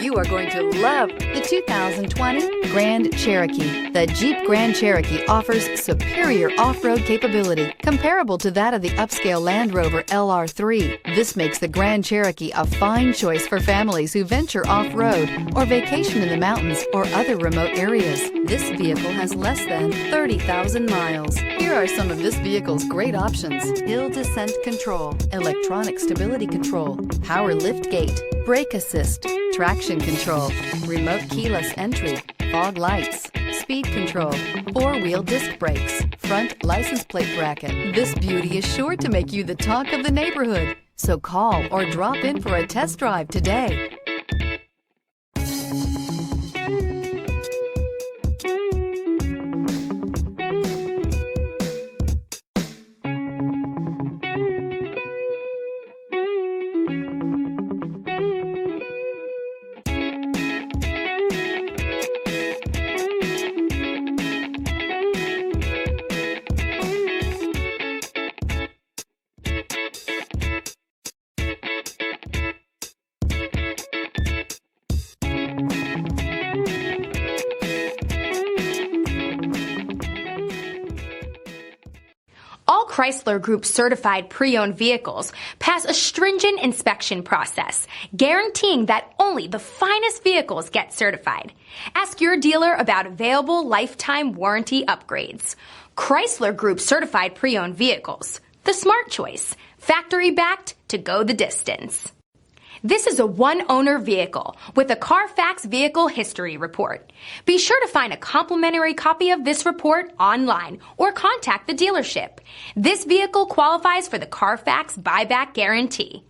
You are going to love the 2020 Grand Cherokee. The Jeep Grand Cherokee offers superior off-road capability comparable to that of the upscale Land Rover LR3. This makes the Grand Cherokee a fine choice for families who venture off-road or vacation in the mountains or other remote areas. This vehicle has less than 30,000 miles. Here are some of this vehicle's great options: hill descent control, electronic stability control, power liftgate, brake assist, traction control, remote keyless entry, fog lights, speed control, four-wheel disc brakes, front license plate bracket. This beauty is sure to make you the talk of the neighborhood. So call or drop in for a test drive today. All Chrysler Group certified pre-owned vehicles pass a stringent inspection process, guaranteeing that only the finest vehicles get certified. Ask your dealer about available lifetime warranty upgrades. Chrysler Group certified pre-owned vehicles, the smart choice, factory backed to go the distance. This is a one-owner vehicle with a CARFAX vehicle history report. Be sure to find a complimentary copy of this report online or contact the dealership. This vehicle qualifies for the CARFAX buyback guarantee.